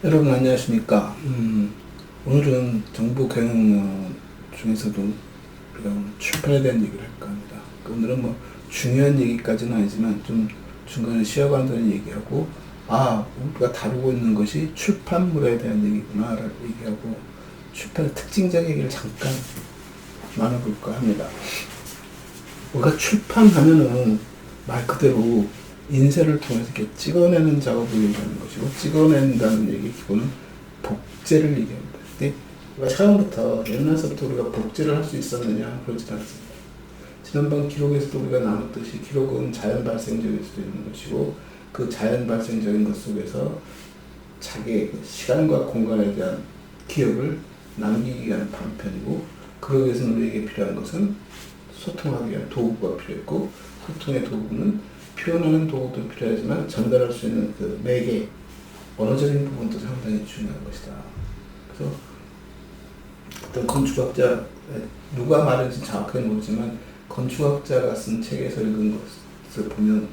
여러분 안녕하십니까? 오늘은 정부 경영 중에서도 우리가 오늘 출판에 대한 얘기를 할까 합니다. 오늘은 뭐 중요한 얘기까지는 아니지만 좀 중간에 쉬어간다는 얘기하고, 우리가 다루고 있는 것이 출판물에 대한 얘기구나 라고 얘기하고, 출판의 특징적 얘기를 잠깐 나눠볼까 합니다. 우리가 출판하면은 말 그대로 인쇄를 통해서 이렇게 찍어내는 작업을 얘기하는 것이고, 찍어낸다는 얘기 기본은 복제를 얘기합니다. 근데 우리가 처음부터 옛날서부터 우리가 복제를 할 수 있었느냐? 그렇지 않습니다. 지난번 기록에서도 우리가 나눴듯이 기록은 자연 발생적일 수도 있는 것이고, 그 자연 발생적인 것 속에서 자기의 시간과 공간에 대한 기억을 남기기 위한 방편이고, 그러기 위해서는 우리에게 필요한 것은 소통하기 위한 도구가 필요했고, 소통의 도구는 표현하는 도구도 필요하지만 전달할 수 있는 그 매개, 언어적인 부분도 상당히 중요한 것이다. 그래서 어떤 건축학자, 누가 말인지 정확하게 모르지만 건축학자가 쓴 책에서 읽은 것을 보면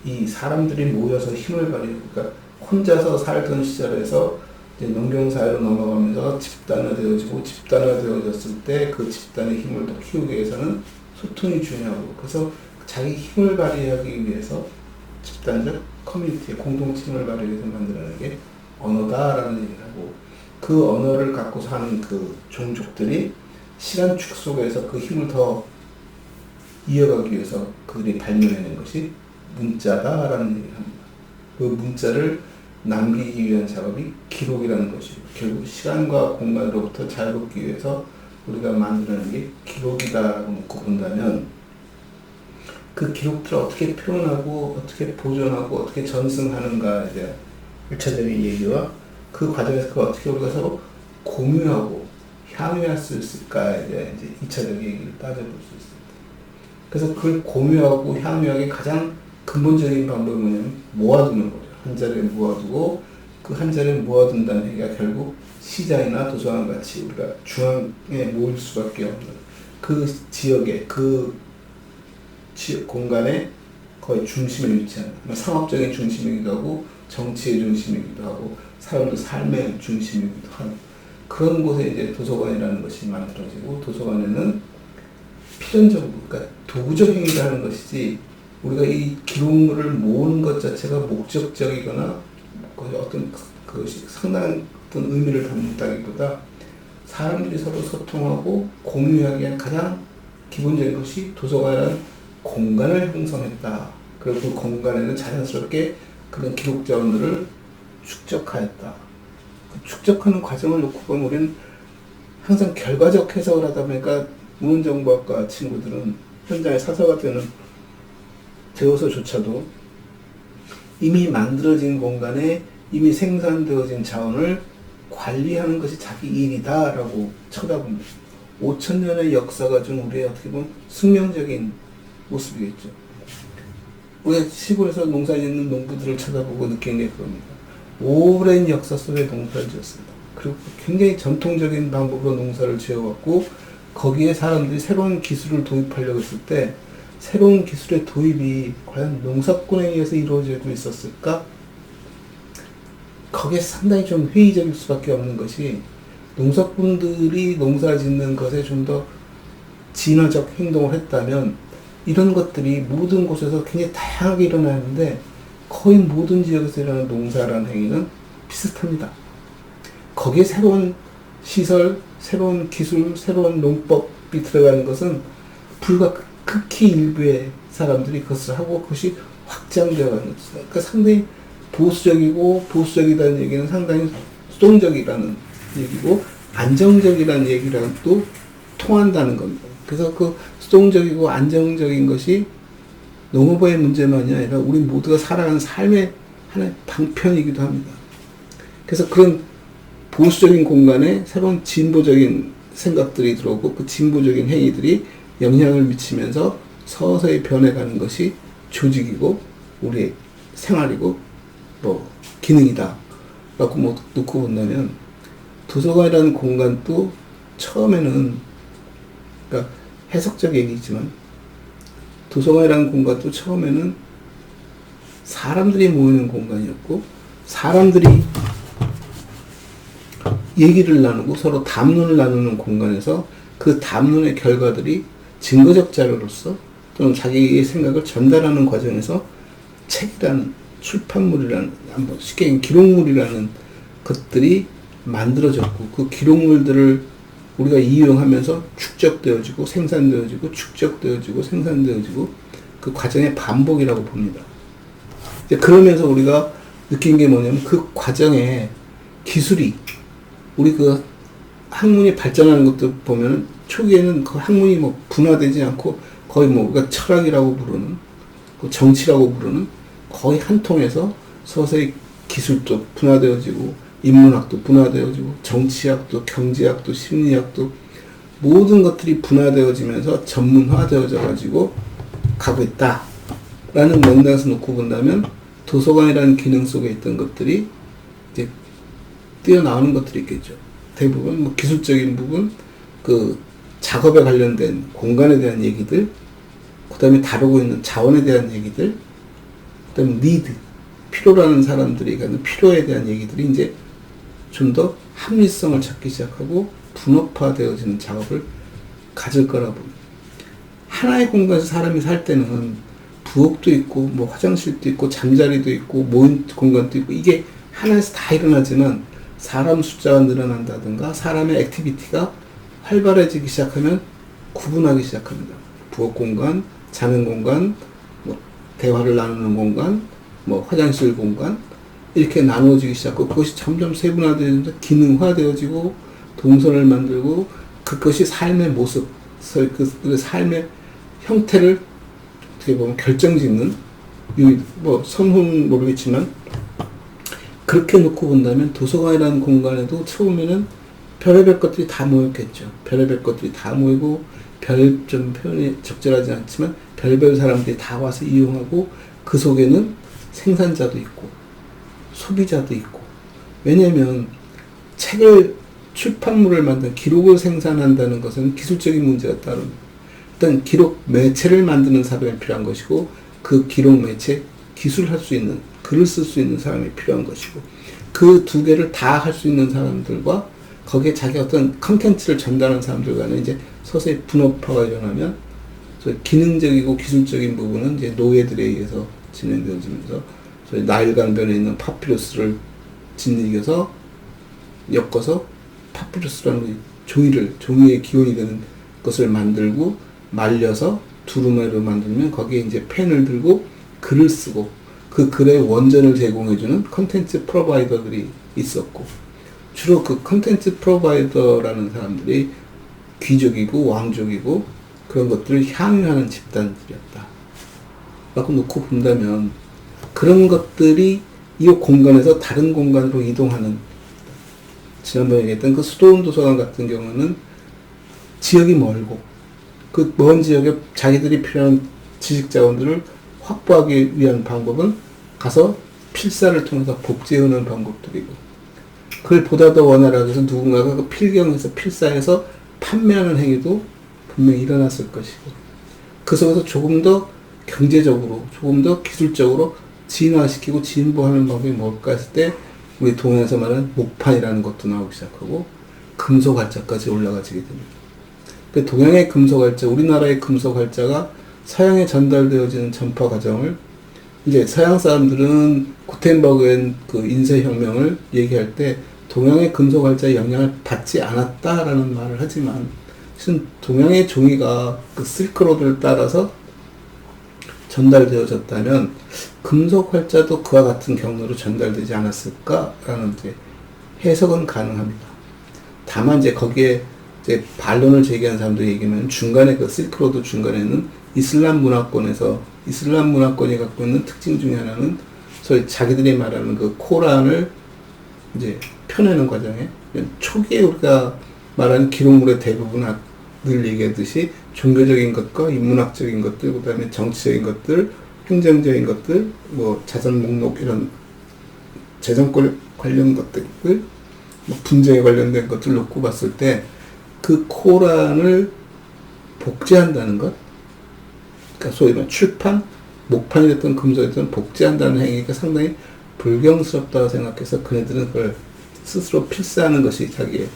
이 사람들이 모여서 힘을 발휘하고, 그러니까 혼자서 살던 시절에서 이제 농경사회로 넘어가면서 집단화되어지고, 집단화되어졌을 때 그 집단의 힘을 더 키우기 위해서는 소통이 중요하고, 그래서 자기 힘을 발휘하기 위해서 집단적 커뮤니티의 공동체 힘을 발휘하기 위해서 만들어내는 게 언어다라는 얘기를 하고, 그 언어를 갖고 사는 그 종족들이 시간축 속에서 그 힘을 더 이어가기 위해서 그들이 발명해낸 것이 문자다라는 얘기를 합니다. 그 문자를 남기기 위한 작업이 기록이라는 것이고, 결국 시간과 공간으로부터 자유롭기 위해서 우리가 만들어낸 게 기록이다라고 놓고 본다면, 그 기록들을 어떻게 표현하고 어떻게 보존하고 어떻게 전승하는가에 대한 1차적인 얘기와, 그 과정에서 그걸 어떻게 우리가 서로 공유하고 향유할 수 있을까에 대한 이제 2차적인 얘기를 따져볼 수 있습니다. 그래서 그걸 공유하고 향유하기 가장 근본적인 방법이 뭐냐면 모아두는 거죠. 한 자리에 모아두고, 그 한 자리에 모아둔다는 얘기가 결국 시장이나 도서관 같이 우리가 중앙에 모일 수밖에 없는 그 지역에, 그 지역 공간의 거의 중심에 위치하는, 상업적인 중심이기도 하고 정치의 중심이기도 하고 사람들 삶의 중심이기도 하는 그런 곳에 이제 도서관이라는 것이 만들어지고, 도서관에는 필연적으로, 그러니까 도구적 행위를 하는 것이지, 우리가 이 기록물을 모으는 것 자체가 목적적이거나 어떤 그것이 상당한 어떤 의미를 담는다기보다 사람들이 서로 소통하고 공유하기 위한 가장 기본적인 것이 도서관이라는 공간을 형성했다. 그리고 그 공간에는 자연스럽게 그런 기록 자원들을 축적하였다. 그 축적하는 과정을 놓고 보면 우리는 항상 결과적 해석을 하다 보니까 문헌정보학과 친구들은 현장의 사서가 되어서조차도 이미 만들어진 공간에 이미 생산되어진 자원을 관리하는 것이 자기 일이다라고 쳐다봅니다. 5,000년의 역사가 준 우리의 어떻게 보면 숙명적인 모습이겠죠. 우리가 시골에서 농사 짓는 농부들을 쳐다보고 느낀 게 그겁니다. 오랜 역사 속에 농사를 지었습니다. 그리고 굉장히 전통적인 방법으로 농사를 지어왔고, 거기에 사람들이 새로운 기술을 도입하려고 했을 때 새로운 기술의 도입이 과연 농사꾼에 의해서 이루어지고 있었을까? 거기에 상당히 좀 회의적일 수밖에 없는 것이, 농사꾼들이 농사 짓는 것에 좀 더 진화적 행동을 했다면 이런 것들이 모든 곳에서 굉장히 다양하게 일어나는데, 거의 모든 지역에서 일어나는 농사라는 행위는 비슷합니다. 거기에 새로운 시설, 새로운 기술, 새로운 농법이 들어가는 것은 불과 극히 일부의 사람들이 그것을 하고 그것이 확장되어 가는 것이다. 그러니까 상당히 보수적이고, 보수적이라는 얘기는 상당히 수동적이라는 얘기고, 안정적이라는 얘기랑 또 통한다는 겁니다. 그래서 그 수동적이고 안정적인 것이 농업의 문제만이 아니라 우리 모두가 살아가는 삶의 하나의 방편이기도 합니다. 그래서 그런 보수적인 공간에 새로운 진보적인 생각들이 들어오고, 그 진보적인 행위들이 영향을 미치면서 서서히 변해가는 것이 조직이고 우리의 생활이고 기능이다 라고 놓고 본다면, 도서관이라는 공간도 처음에는, 그러니까 해석적 얘기지만, 도서관이라는 공간도 처음에는 사람들이 모이는 공간이었고, 사람들이 얘기를 나누고 서로 담론을 나누는 공간에서 그 담론의 결과들이 증거적 자료로서 또는 자기의 생각을 전달하는 과정에서 책이라는 출판물이라는 한번 쉽게 얘기하면 기록물이라는 것들이 만들어졌고 그 기록물들을 우리가 이용하면서 축적되어지고 생산되어지고 축적되어지고 생산되어지고 그 과정의 반복이라고 봅니다. 이제 그러면서 우리가 느낀 게 뭐냐면 그 과정에 기술이 우리 그 학문이 발전하는 것도 보면 초기에는 그 학문이 뭐 분화되지 않고 거의 뭐 우리가 철학이라고 부르는 정치라고 부르는 거의 한 통에서 서서히 기술도 분화되어지고 인문학도 분화되어지고 정치학도 경제학도 심리학도 모든 것들이 분화되어지면서 전문화되어져 가지고 가고 있다라는 맥락에서 놓고 본다면 도서관이라는 기능 속에 있던 것들이 이제 뛰어나오는 것들이 있겠죠. 대부분 뭐 기술적인 부분, 그 작업에 관련된 공간에 대한 얘기들, 그 다음에 다루고 있는 자원에 대한 얘기들, 그 다음에 니드, 필요라는 사람들이 갖는 필요에 대한 얘기들이 이제 좀 더 합리성을 찾기 시작하고 분업화되어지는 작업을 가질 거라고 봅니다. 하나의 공간에서 사람이 살 때는 부엌도 있고 뭐 화장실도 있고 잠자리도 있고 모임 공간도 있고 이게 하나에서 다 일어나지만 사람 숫자가 늘어난다든가 사람의 액티비티가 활발해지기 시작하면 구분하기 시작합니다. 부엌 공간, 자는 공간, 뭐 대화를 나누는 공간, 뭐 화장실 공간 이렇게 나누어지기 시작하고 그것이 점점 세분화되면서 기능화되어지고 동선을 만들고 그것이 삶의 모습, 그 삶의 형태를 어떻게 보면 결정짓는 뭐 선후는 모르겠지만 그렇게 놓고 본다면 도서관이라는 공간에도 처음에는 별의별 것들이 다 모였겠죠. 별의별 것들이 다 모이고 별 좀 표현이 적절하지 않지만 별별 사람들이 다 와서 이용하고 그 속에는 생산자도 있고 소비자도 있고 왜냐하면 책을 출판물을 만든 기록을 생산한다는 것은 기술적인 문제가 따릅니다. 일단 기록 매체를 만드는 사람이 필요한 것이고 그 기록 매체 기술할 수 있는 글을 쓸 수 있는 사람이 필요한 것이고 그 두 개를 다 할 수 있는 사람들과 거기에 자기 어떤 컨텐츠를 전달하는 사람들 간에 이제 서서히 분업화가 일어나면 기능적이고 기술적인 부분은 이제 노예들에 의해서 진행되어지면서 나일강변에 있는 파피루스를 짓이겨서 엮어서 파피루스라는 종이의 기원이 되는 것을 만들고 말려서 두루마리로 만들면 거기에 이제 펜을 들고 글을 쓰고 그 글의 원전을 제공해주는 컨텐츠 프로바이더들이 있었고 주로 그 컨텐츠 프로바이더라는 사람들이 귀족이고 왕족이고 그런 것들을 향유하는 집단들이었다. 라고 놓고 본다면 그런 것들이 이 공간에서 다른 공간으로 이동하는 지난번에 얘기했던 그 수도원 도서관 같은 경우는 지역이 멀고 그 먼 지역에 자기들이 필요한 지식 자원들을 확보하기 위한 방법은 가서 필사를 통해서 복제하는 방법들이고 그걸 보다 더 원활하게 해서 누군가가 그 필경에서 필사해서 판매하는 행위도 분명히 일어났을 것이고 그 속에서 조금 더 경제적으로 조금 더 기술적으로 진화시키고 진보하는 방법이 뭘까 했을 때 우리 동양에서 말하는 목판이라는 것도 나오기 시작하고 금속활자까지 올라가지게 됩니다. 그 동양의 금속활자, 우리나라의 금속활자가 서양에 전달되어지는 전파 과정을 이제 서양 사람들은 구텐버그의 그 인쇄혁명을 얘기할 때 동양의 금속활자의 영향을 받지 않았다라는 말을 하지만 실은 동양의 종이가 그 실크로드를 따라서 전달되어졌다면 금속활자도 그와 같은 경로로 전달되지 않았을까라는 이제 해석은 가능합니다. 다만 이제 거기에 이제 반론을 제기하는 사람들이 얘기하면 중간에 그 실크로드 중간에는 이슬람 문화권이 갖고 있는 특징 중에 하나는 소위 자기들이 말하는 그 코란을 이제 펴내는 과정에 초기에 우리가 말하는 기록물의 대부분은 늘 얘기하듯이 종교적인 것과 인문학적인 것들, 그 다음에 정치적인 것들, 행정적인 것들, 뭐 자선 목록 이런 재정권 관련 것들, 뭐 분쟁에 관련된 것들 놓고 봤을 때 그 코란을 복제한다는 것, 그러니까 소위 말하는 출판, 목판이 됐던 금속이 됐던 복제한다는 행위가 상당히 불경스럽다고 생각해서 그네들은 그걸 스스로 필사하는 것이 자기의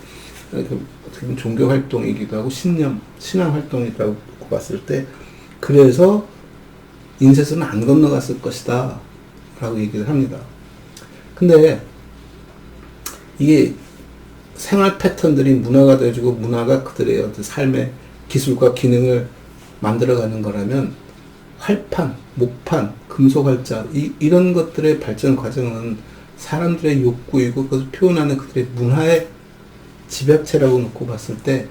어떻게 보면 종교 활동이기도 하고 신앙 활동이라고 봤을 때, 그래서 인쇄소는 안 건너갔을 것이다 라고 얘기를 합니다. 근데 이게 생활 패턴들이 문화가 되어주고 문화가 그들의 어떤 삶의 기술과 기능을 만들어가는 거라면, 활판, 목판, 금속활자 이런 것들의 발전 과정은 사람들의 욕구이고 그것을 표현하는 그들의 문화의 집약체라고 놓고 봤을 때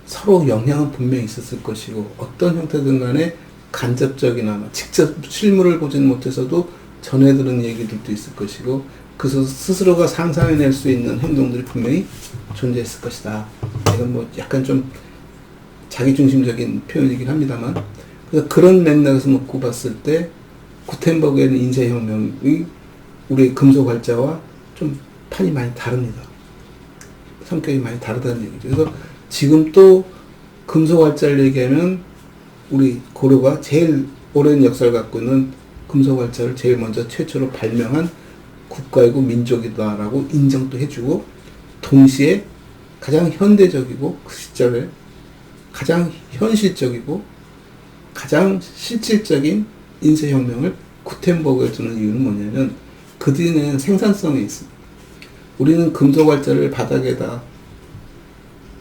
서로 영향은 분명히 있었을 것이고, 어떤 형태든 간에 간접적이나 직접 실물을 보지는 못해서도 전해 들은 얘기들도 있을 것이고, 그래서 스스로가 상상해낼 수 있는 행동들이 분명히 존재했을 것이다. 이건 뭐 약간 좀 자기중심적인 표현이긴 합니다만, 그래서 그런 맥락에서 놓고 봤을 때 구텐버그에는 인쇄혁명이 우리 금속활자와 좀 판이 많이 다릅니다. 성격이 많이 다르다는 얘기죠. 그래서 지금 또 금속활자를 얘기하면 우리 고려가 제일 오랜 역사를 갖고 있는 금속활자를 제일 먼저 최초로 발명한 국가이고 민족이다라고 인정도 해주고, 동시에 가장 현대적이고 그 시절에 가장 현실적이고 가장 실질적인 인쇄혁명을 구텐버그에 두는 이유는 뭐냐면, 그들이 내는 생산성에 있습니다. 우리는 금속활자를 바닥에다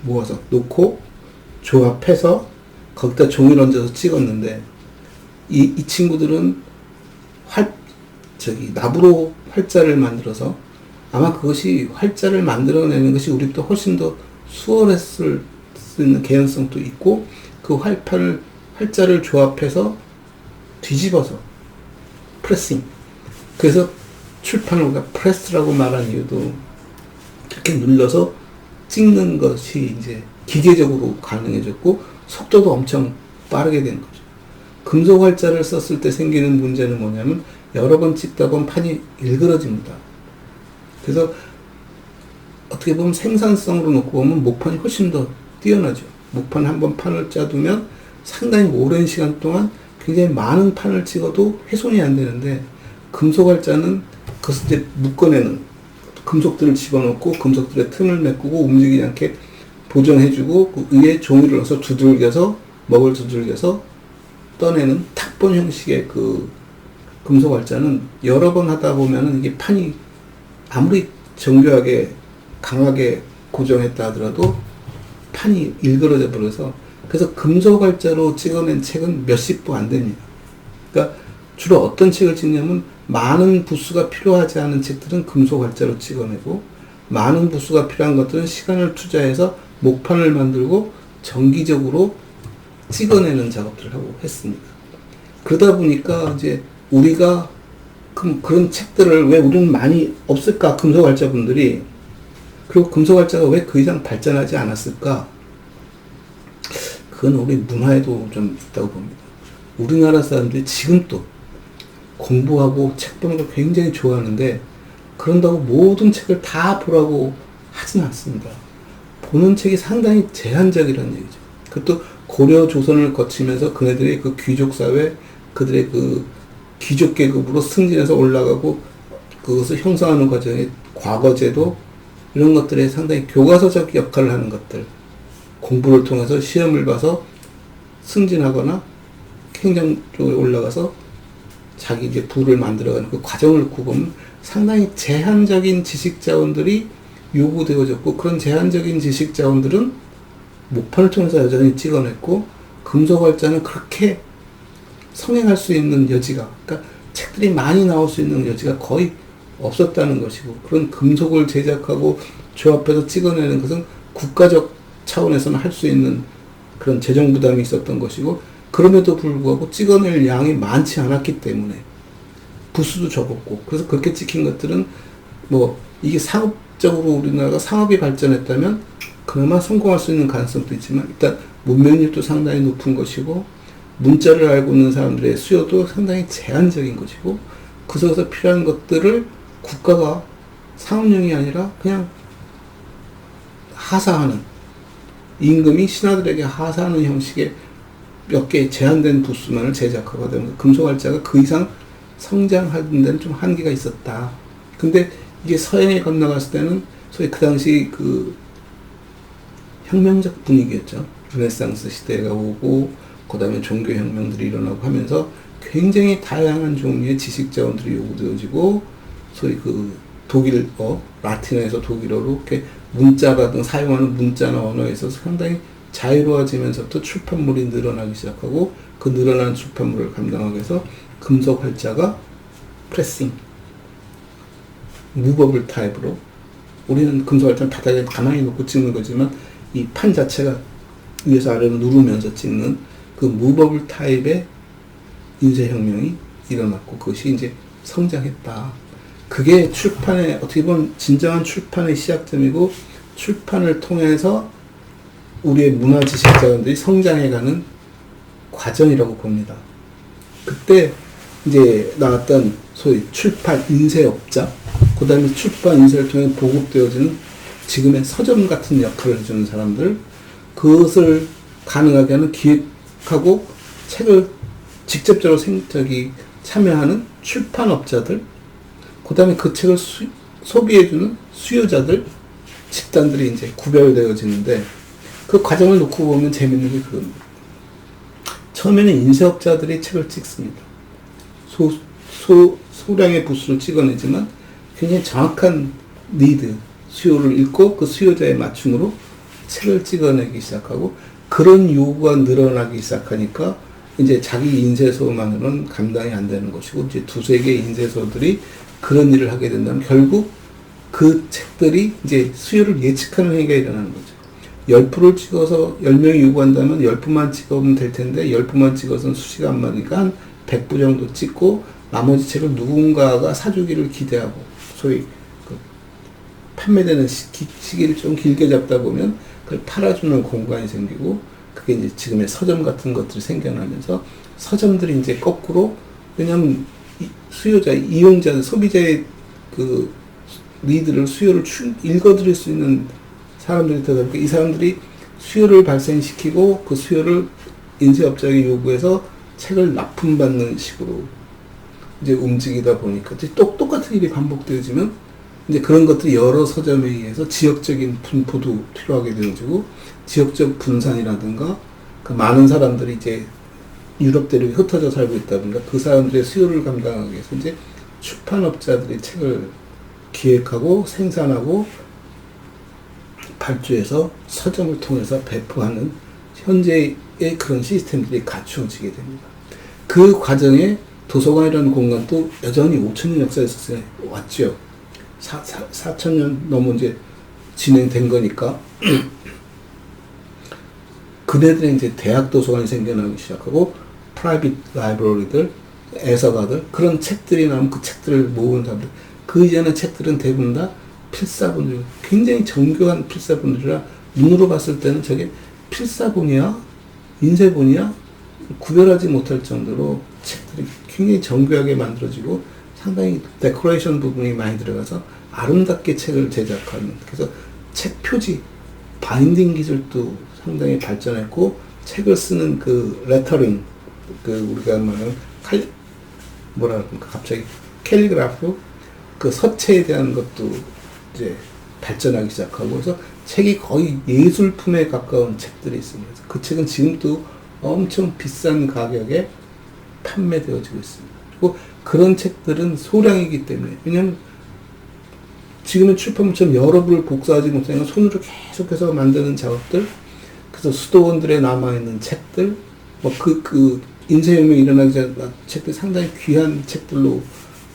모아서 놓고 조합해서 거기다 종이를 얹어서 찍었는데, 이 친구들은 나무로 활자를 만들어서, 아마 그것이 활자를 만들어내는 것이 우리보다 훨씬 더 수월했을 수 있는 개연성도 있고, 그 활자를 조합해서 뒤집어서 프레싱, 그래서 출판을 우리가 프레스라고 말한 이유도 이렇게 눌러서 찍는 것이 이제 기계적으로 가능해졌고 속도도 엄청 빠르게 된 거죠. 금속 활자를 썼을 때 생기는 문제는 뭐냐면, 여러 번 찍다 보면 판이 일그러집니다. 그래서 어떻게 보면 생산성으로 놓고 보면 목판이 훨씬 더 뛰어나죠. 목판 한번 판을 짜두면 상당히 오랜 시간 동안 굉장히 많은 판을 찍어도 훼손이 안 되는데, 금속 활자는 그것을 이제 묶어내는, 금속들을 집어넣고 금속들의 틈을 메꾸고 움직이지 않게 보정해주고 그 위에 종이를 넣어서 두들겨서 먹을 두들겨서 떠내는 탁본 형식의 그 금속 활자는 여러 번 하다 보면은 이게 판이 아무리 정교하게 강하게 고정했다 하더라도 판이 일그러져 버려서, 그래서 금속 활자로 찍어낸 책은 몇십 부 안 됩니다. 그러니까 주로 어떤 책을 찍냐면, 많은 부수가 필요하지 않은 책들은 금속 활자로 찍어내고, 많은 부수가 필요한 것들은 시간을 투자해서 목판을 만들고 정기적으로 찍어내는 작업들을 하고 했습니다. 그러다 보니까 이제 우리가 그런 책들을 왜 우리는 많이 없을까, 금속 활자분들이. 그리고 금속 활자가 왜 그 이상 발전하지 않았을까? 그건 우리 문화에도 좀 있다고 봅니다. 우리나라 사람들이 지금 또 공부하고 책 보는 걸 굉장히 좋아하는데, 그런다고 모든 책을 다 보라고 하진 않습니다. 보는 책이 상당히 제한적이라는 얘기죠. 그것도 고려 조선을 거치면서 그네들이 그 귀족사회, 그들의 그 귀족 계급으로 승진해서 올라가고 그것을 형성하는 과정에 과거제도 이런 것들에 상당히 교과서적 역할을 하는 것들, 공부를 통해서 시험을 봐서 승진하거나 행정 쪽에 올라가서 자기 이제 부를 만들어가는 그 과정을 놓고 보면 상당히 제한적인 지식 자원들이 요구되어졌고, 그런 제한적인 지식 자원들은 목판을 통해서 여전히 찍어냈고, 금속 활자는 그렇게 성행할 수 있는 여지가, 그러니까 책들이 많이 나올 수 있는 여지가 거의 없었다는 것이고, 그런 금속을 제작하고 조합해서 찍어내는 것은 국가적 차원에서는 할 수 있는 그런 재정 부담이 있었던 것이고, 그럼에도 불구하고 찍어낼 양이 많지 않았기 때문에 부수도 적었고, 그래서 그렇게 찍힌 것들은 뭐 이게 상업적으로 우리나라가 상업이 발전했다면 그나마 성공할 수 있는 가능성도 있지만, 일단 문명률도 상당히 높은 것이고, 문자를 알고 있는 사람들의 수요도 상당히 제한적인 것이고, 그 속에서 필요한 것들을 국가가 상업용이 아니라 그냥 하사하는, 임금이 신하들에게 하사하는 형식의 몇 개의 제한된 부수만을 제작하게 되면 금속 활자가 그 이상 성장하는 데는 좀 한계가 있었다. 근데 이게 서양에 건너갔을 때는 소위 그 당시 그 혁명적 분위기였죠. 르네상스 시대가 오고 그다음에 종교혁명들이 일어나고 하면서 굉장히 다양한 종류의 지식 자원들이 요구되어지고 소위 그 독일어, 라틴어에서 독일어로 이렇게 문자라든 사용하는 문자나 언어에서 상당히 자유로워지면서부터 출판물이 늘어나기 시작하고 그 늘어난 출판물을 감당하기 위해서 금속 활자가 프레싱, 무버블 타입으로 우리는 금속 활자는 바닥에 가만히 놓고 찍는 거지만 이 판 자체가 위에서 아래로 누르면서 찍는 그 무버블 타입의 인쇄혁명이 일어났고 그것이 이제 성장했다. 그게 출판의 어떻게 보면 진정한 출판의 시작점이고 출판을 통해서 우리의 문화 지식자원들이 성장해가는 과정이라고 봅니다. 그때 이제 나왔던 소위 출판 인쇄업자, 그 다음에 출판 인쇄를 통해 보급되어지는 지금의 서점 같은 역할을 해주는 사람들, 그것을 가능하게 하는 기획하고 책을 직접적으로 참여하는 출판업자들, 그 다음에 그 책을 소비해주는 수요자들, 집단들이 이제 구별되어지는데 그 과정을 놓고 보면 재밌는 게 그겁니다. 처음에는 인쇄업자들이 책을 찍습니다. 소량의 부수를 찍어내지만 굉장히 정확한 니드, 수요를 읽고 그 수요자에 맞춤으로 책을 찍어내기 시작하고 그런 요구가 늘어나기 시작하니까 이제 자기 인쇄소만으로는 감당이 안 되는 것이고 이제 두세 개의 인쇄소들이 그런 일을 하게 된다면 결국 그 책들이 이제 수요를 예측하는 행위가 일어나는 거죠. 10부를 찍어서 10명이 요구한다면 10부만 찍으면 될 텐데 10부만 찍어서는 수시가 안 맞으니까 한 100부 정도 찍고 나머지 책을 누군가가 사주기를 기대하고 소위 그 판매되는 시기를 좀 길게 잡다 보면 그걸 팔아주는 공간이 생기고 그게 이제 지금의 서점 같은 것들이 생겨나면서 서점들이 이제 거꾸로 왜냐하면 수요자, 이용자, 소비자의 그 니드를 수요를 읽어드릴 수 있는 사람들이 되다 보니까 이 사람들이 수요를 발생시키고 그 수요를 인쇄업자에게 요구해서 책을 납품받는 식으로 이제 움직이다 보니까 똑같은 일이 반복되어지면 이제 그런 것들이 여러 서점에 의해서 지역적인 분포도 필요하게 되어지고 지역적 분산이라든가 그 많은 사람들이 이제 유럽 대륙에 흩어져 살고 있다 보니까 그 사람들의 수요를 감당하기 위해서 이제 출판업자들이 책을 기획하고 생산하고 발주해서 서점을 통해서 배포하는 현재의 그런 시스템들이 갖추어지게 됩니다. 그 과정에 도서관이라는 공간도 여전히 5,000년 역사에서 왔죠. 4,000년 넘어 이제 진행된 거니까 그네들의 이제 대학 도서관이 생겨나기 시작하고 프라이빗 라이브러리들, 애서가들 그런 책들이 나오면 그 책들을 모으는 사람들 그 이전의 책들은 대부분 다 필사본들 굉장히 정교한 필사본들이라 눈으로 봤을 때는 저게 필사본이야 인쇄본이야 구별하지 못할 정도로 책들이 굉장히 정교하게 만들어지고 상당히 데코레이션 부분이 많이 들어가서 아름답게 책을 제작하는 그래서 책 표지 바인딩 기술도 상당히 발전했고 책을 쓰는 그 레터링 그 우리가 말하는 뭐라 그럴까 갑자기 캘리그라프 그 서체에 대한 것도 이제 발전하기 시작하고 그래서 책이 거의 예술품에 가까운 책들이 있습니다. 그 책은 지금도 엄청 비싼 가격에 판매되어지고 있습니다. 그리고 그런 책들은 소량이기 때문에 왜냐하면 지금의 출판물처럼 여러 부를 복사하지 못하는 손으로 계속해서 만드는 작업들 그래서 수도원들에 남아있는 책들 뭐 그 인쇄혁명이 일어나기 전에 책들이 상당히 귀한 책들로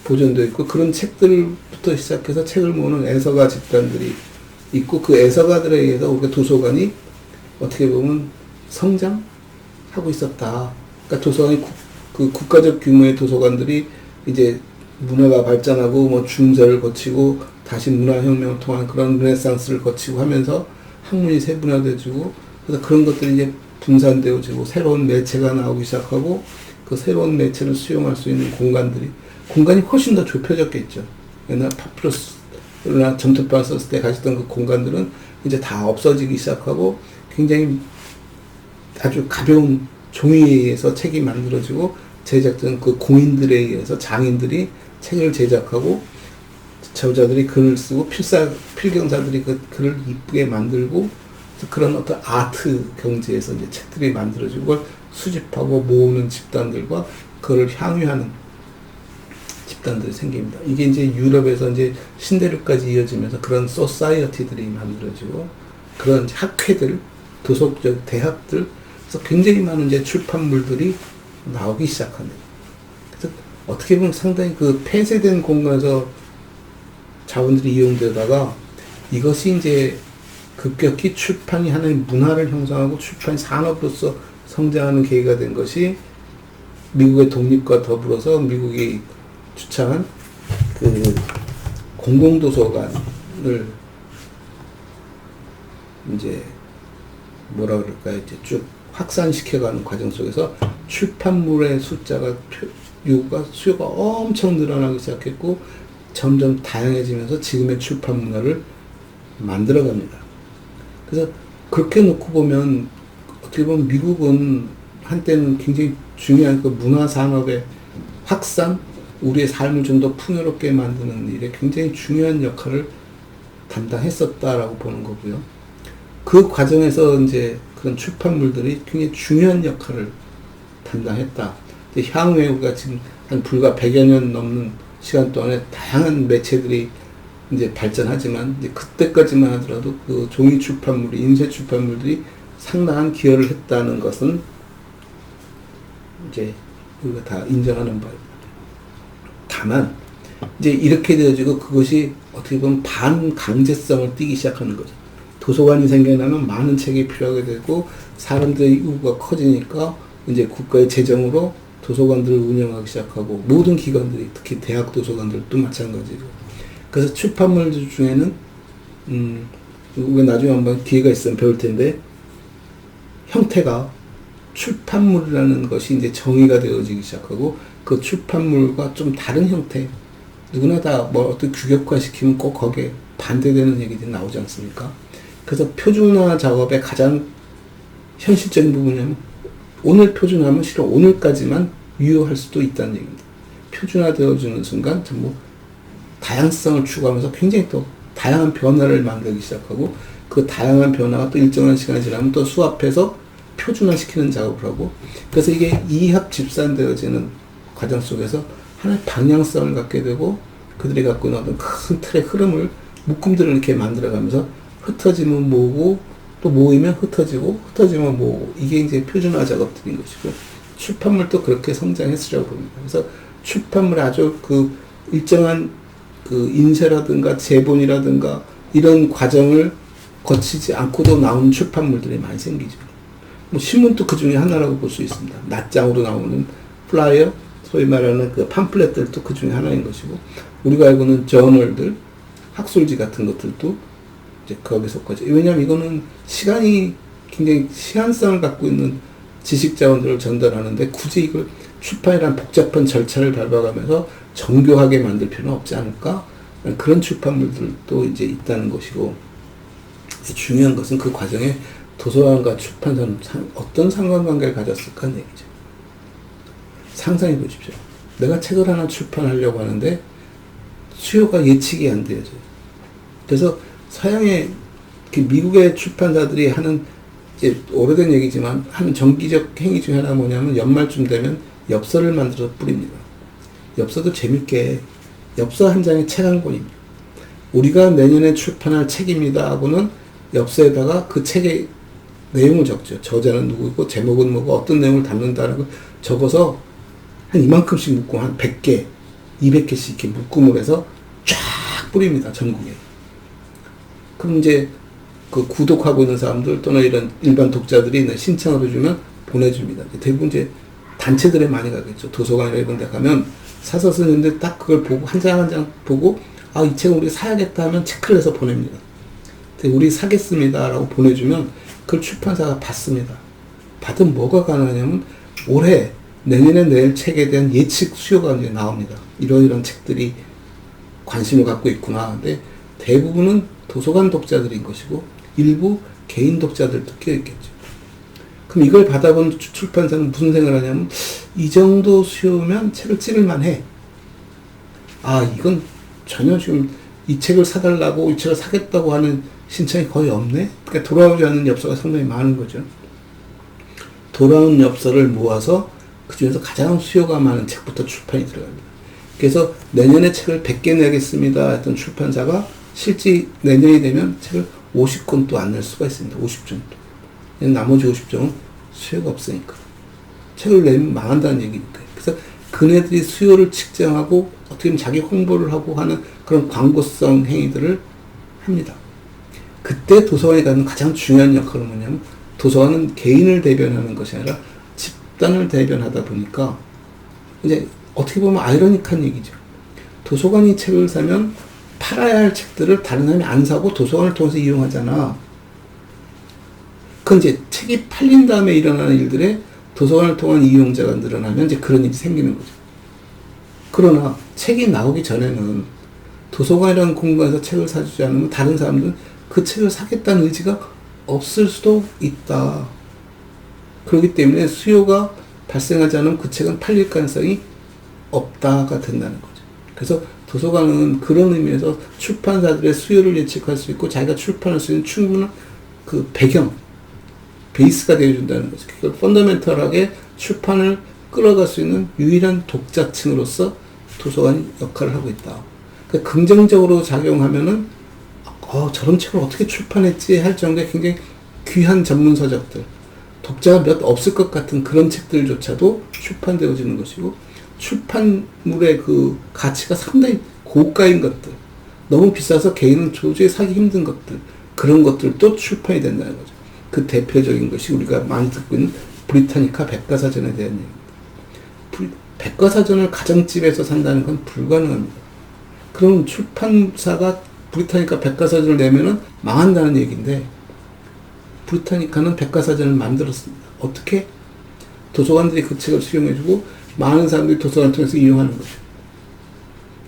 보존되어 있고 그런 책들부터 시작해서 책을 모으는 애서가 집단들이 있고 그 애서가들에 의해서 우리가 도서관이 어떻게 보면 성장하고 있었다. 그러니까 도서관이 그 국가적 규모의 도서관들이 이제 문화가 발전하고 뭐 중세를 거치고 다시 문화혁명을 통한 그런 르네상스를 거치고 하면서 학문이 세분화되어지고 그래서 그런 것들이 이제 분산되어지고 새로운 매체가 나오기 시작하고 그 새로운 매체를 수용할 수 있는 공간이 훨씬 더 좁혀졌겠죠. 옛날 파피루스나 점토판 썼을 때 가졌던 그 공간들은 이제 다 없어지기 시작하고 굉장히 아주 가벼운 종이에 의해서 책이 만들어지고 제작된 그 공인들에 의해서 장인들이 책을 제작하고 저자들이 글을 쓰고 필경사들이 그 글을 이쁘게 만들고 그런 어떤 아트 경제에서 이제 책들이 만들어지고 그걸 수집하고 모으는 집단들과 그걸 향유하는 집단들이 생깁니다. 이게 이제 유럽에서 이제 신대륙까지 이어지면서 그런 소사이어티들이 만들어지고 그런 학회들, 도서적 대학들, 그래서 굉장히 많은 이제 출판물들이 나오기 시작합니다. 그래서 어떻게 보면 상당히 그 폐쇄된 공간에서 자원들이 이용되다가 이것이 이제 급격히 출판이 하는 문화를 형성하고 출판 산업으로서 성장하는 계기가 된 것이 미국의 독립과 더불어서 미국이 주창한 그 공공도서관을 이제 뭐라 그럴까요? 이제 쭉 확산시켜가는 과정 속에서 출판물의 숫자가 수요가 엄청 늘어나기 시작했고 점점 다양해지면서 지금의 출판 문화를 만들어갑니다. 그래서 그렇게 놓고 보면 어떻게 보면 미국은 한때는 굉장히 중요한 그 문화 산업의 확산, 우리의 삶을 좀 더 풍요롭게 만드는 일에 굉장히 중요한 역할을 담당했었다라고 보는 거고요. 그 과정에서 이제 그런 출판물들이 굉장히 중요한 역할을 담당했다. 향후에 우리가 지금 한 불과 100여 년 넘는 시간 동안에 다양한 매체들이 이제 발전하지만 이제 그때까지만 하더라도 그 종이 출판물이 인쇄 출판물들이 상당한 기여를 했다는 것은 이제 우리가 다 인정하는 바입니다. 다만 이제 이렇게 되어지고 그것이 어떻게 보면 반강제성을 띠기 시작하는 거죠. 도서관이 생겨나면 많은 책이 필요하게 되고 사람들의 요구가 커지니까 이제 국가의 재정으로 도서관들을 운영하기 시작하고 모든 기관들이 특히 대학 도서관들도 마찬가지고 그래서 출판물 중에는 우리가 나중에 한번 기회가 있으면 배울 텐데 형태가 출판물이라는 것이 이제 정의가 되어지기 시작하고 그 출판물과 좀 다른 형태 누구나 다 뭐 어떤 규격화 시키면 꼭 거기에 반대되는 얘기들이 나오지 않습니까? 그래서 표준화 작업의 가장 현실적인 부분이냐면 오늘 표준화하면 실은 오늘까지만 유효할 수도 있다는 얘기입니다. 표준화되어지는 순간 전부 다양성을 추구하면서 굉장히 또 다양한 변화를 만들기 시작하고 그 다양한 변화가 또 일정한 시간이 지나면 또 수합해서 표준화시키는 작업을 하고 그래서 이게 이합 집산되어지는 과정 속에서 하나의 방향성을 갖게 되고 그들이 갖고 있는 어떤 큰 틀의 흐름을 묶음들을 이렇게 만들어가면서 흩어지면 모으고 또 모이면 흩어지고 흩어지면 모으고 이게 이제 표준화 작업들인 것이고 출판물도 그렇게 성장했으라고 봅니다. 그래서 출판물에 아주 그 일정한 그 인쇄라든가 제본이라든가 이런 과정을 거치지 않고도 나오는 출판물들이 많이 생기죠. 뭐 신문도 그 중에 하나라고 볼 수 있습니다. 낱장으로 나오는 플라이어, 소위 말하는 그 팜플렛들도 그 중에 하나인 것이고 우리가 알고 있는 저널들, 학술지 같은 것들도 이제 거기에 속하죠. 왜냐하면 이거는 시간이 굉장히 시한성을 갖고 있는 지식 자원들을 전달하는데 굳이 이걸 출판이라는 복잡한 절차를 밟아가면서 정교하게 만들 필요는 없지 않을까? 그런 출판물들도 이제 있다는 것이고 중요한 것은 그 과정에 도서관과 출판사는 어떤 상관관계를 가졌을까 하는 얘기죠. 상상해 보십시오. 내가 책을 하나 출판하려고 하는데 수요가 예측이 안 되어져요. 그래서 서양의 미국의 출판사들이 하는 이제 오래된 얘기지만 하는 정기적 행위 중에 하나가 뭐냐면 연말쯤 되면 엽서를 만들어서 뿌립니다. 엽서도 재밌게 엽서 한 장에 책 한 권입니다. 우리가 내년에 출판할 책입니다 하고는 엽서에다가 그 책의 내용을 적죠. 저자는 누구고 제목은 뭐고 어떤 내용을 담는다는 걸 적어서 한 이만큼씩 묶고 한 100개, 200개씩 이렇게 묶음을 해서 쫙 뿌립니다. 전국에. 그럼 이제 그 구독하고 있는 사람들 또는 이런 일반 독자들이 신청을 해주면 보내줍니다. 대부분 이제 단체들에 많이 가겠죠. 도서관이나 이런 데 가면 사서 쓰는데 딱 그걸 보고 한 장 한 장 보고 아, 이 책은 우리 사야겠다 하면 체크를 해서 보냅니다. 우리 사겠습니다 라고 보내주면 그걸 출판사가 받습니다. 받으면 뭐가 가능하냐면 올해 내년에 낼 책에 대한 예측 수요가 이제 나옵니다. 이런 책들이 관심을 갖고 있구나. 근데 대부분은 도서관 독자들인 것이고 일부 개인 독자들도 껴있겠죠. 그럼 이걸 받아본 출판사는 무슨 생각을 하냐면, 이 정도 수요면 책을 찍을만 해. 아, 이건 전혀 지금 이 책을 사달라고, 이 책을 사겠다고 하는 신청이 거의 없네? 그러니까 돌아오지 않는 엽서가 상당히 많은 거죠. 돌아온 엽서를 모아서 그 중에서 가장 수요가 많은 책부터 출판이 들어갑니다. 그래서 내년에 책을 100개 내겠습니다 했던 출판사가 실제 내년이 되면 책을 50권도 안 낼 수가 있습니다. 50점도. 나머지 50점은 수요가 없으니까. 책을 내면 망한다는 얘기니까. 그래서 그네들이 수요를 측정하고 어떻게 보면 자기 홍보를 하고 하는 그런 광고성 행위들을 합니다. 그때 도서관이 갖는 가장 중요한 역할은 뭐냐면, 도서관은 개인을 대변하는 것이 아니라 집단을 대변하다 보니까 이제 어떻게 보면 아이러니한 얘기죠. 도서관이 책을 사면 팔아야 할 책들을 다른 사람이 안 사고 도서관을 통해서 이용하잖아. 그건 이제 책이 팔린 다음에 일어나는 일들에 도서관을 통한 이용자가 늘어나면 이제 그런 일이 생기는 거죠. 그러나 책이 나오기 전에는 도서관이라는 공간에서 책을 사주지 않으면 다른 사람들은 그 책을 사겠다는 의지가 없을 수도 있다. 그렇기 때문에 수요가 발생하지 않으면 그 책은 팔릴 가능성이 없다가 된다는 거죠. 그래서 도서관은 그런 의미에서 출판사들의 수요를 예측할 수 있고 자기가 출판할 수 있는 충분한 그 배경, 베이스가 되어준다는 거죠. 그걸 펀더멘털하게 출판을 끌어갈 수 있는 유일한 독자층으로서 도서관이 역할을 하고 있다. 그러니까 긍정적으로 작용하면은 저런 책을 어떻게 출판했지 할 정도의 굉장히 귀한 전문 서적들, 독자가 몇 없을 것 같은 그런 책들조차도 출판되어지는 것이고, 출판물의 그 가치가 상당히 고가인 것들, 너무 비싸서 개인은 도저히 사기 힘든 것들, 그런 것들도 출판이 된다는 거죠. 그 대표적인 것이 우리가 많이 듣고 있는 브리타니카 백과사전에 대한 얘기입니다. 백과사전을 가정집에서 산다는 건 불가능합니다. 그럼 출판사가 브리타니카 백과사전을 내면은 망한다는 얘기인데, 브리타니카는 백과사전을 만들었습니다. 어떻게? 도서관들이 그 책을 수용해주고 많은 사람들이 도서관을 통해서 이용하는 거죠.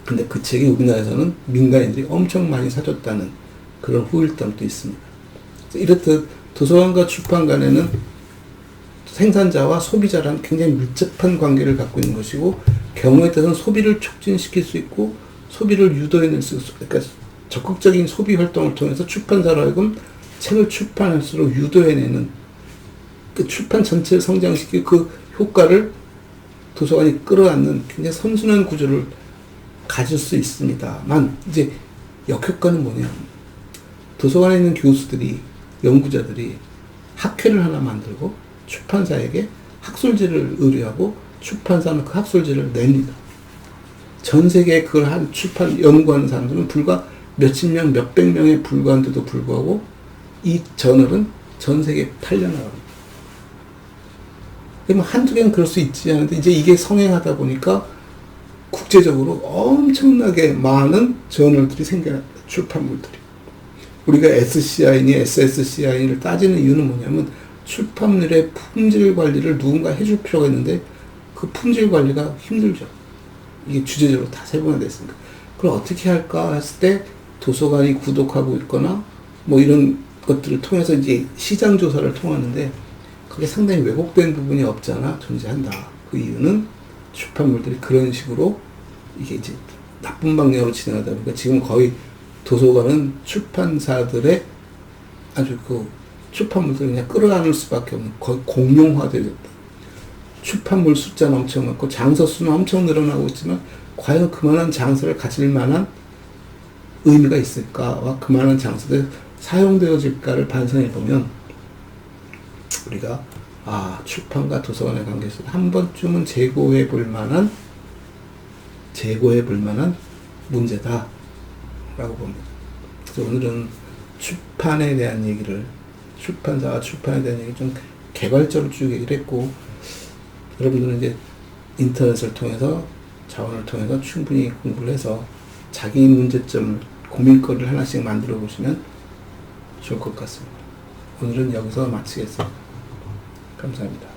근데 그 책이 우리나라에서는 민간인들이 엄청 많이 사줬다는 그런 후일담도 있습니다. 이렇듯 도서관과 출판 간에는 생산자와 소비자랑 굉장히 밀접한 관계를 갖고 있는 것이고, 경우에 따라서는 소비를 촉진시킬 수 있고 소비를 유도해낼 수 있고, 그러니까 적극적인 소비 활동을 통해서 출판사로 하여금 책을 출판할수록 유도해내는, 그 출판 전체를 성장시킬 그 효과를 도서관이 끌어안는 굉장히 선순환 구조를 가질 수 있습니다만, 이제 역효과는 뭐냐. 도서관에 있는 교수들이, 연구자들이 학회를 하나 만들고 출판사에게 학술지를 의뢰하고 출판사는 그 학술지를 냅니다. 전 세계에 그걸 한 출판 연구하는 사람들은 불과 몇십 명, 몇백 명에 불과한데도 불구하고 이 저널은 전 세계에 팔려나갑니다. 뭐 한두 개는 그럴 수 있지 않은데, 이제 이게 성행하다 보니까 국제적으로 엄청나게 많은 저널들이 생겨납니다. 출판물들이. 우리가 SCI니 SSCI를 따지는 이유는 뭐냐면, 출판물의 품질 관리를 누군가 해줄 필요가 있는데 그 품질 관리가 힘들죠. 이게 주제적으로 다 세분화됐으니까. 그걸 어떻게 할까 했을 때 도서관이 구독하고 있거나 뭐 이런 것들을 통해서 이제 시장 조사를 통하는데, 그게 상당히 왜곡된 부분이 없지 않아 존재한다. 그 이유는 출판물들이 그런 식으로 이게 이제 나쁜 방향으로 진행하다 보니까 지금 거의 도서관은 출판사들의 아주 그 출판물들을 그냥 끌어안을 수밖에 없는, 거의 공룡화되었다. 출판물 숫자는 엄청 많고 장서 수는 엄청 늘어나고 있지만 과연 그만한 장서를 가질 만한 의미가 있을까와 그만한 장서들이 사용되어질까를 반성해 보면, 우리가 출판과 도서관의 관계에서 한 번쯤은 재고해 볼 만한 문제다 라고 봅니다. 그래서 오늘은 출판에 대한 얘기를, 출판사와 출판에 대한 얘기를 좀 개괄적으로 쭉 얘기를 했고, 여러분들은 이제 인터넷을 통해서, 자원을 통해서 충분히 공부를 해서 자기 문제점을, 고민거리를 하나씩 만들어 보시면 좋을 것 같습니다. 오늘은 여기서 마치겠습니다. 감사합니다.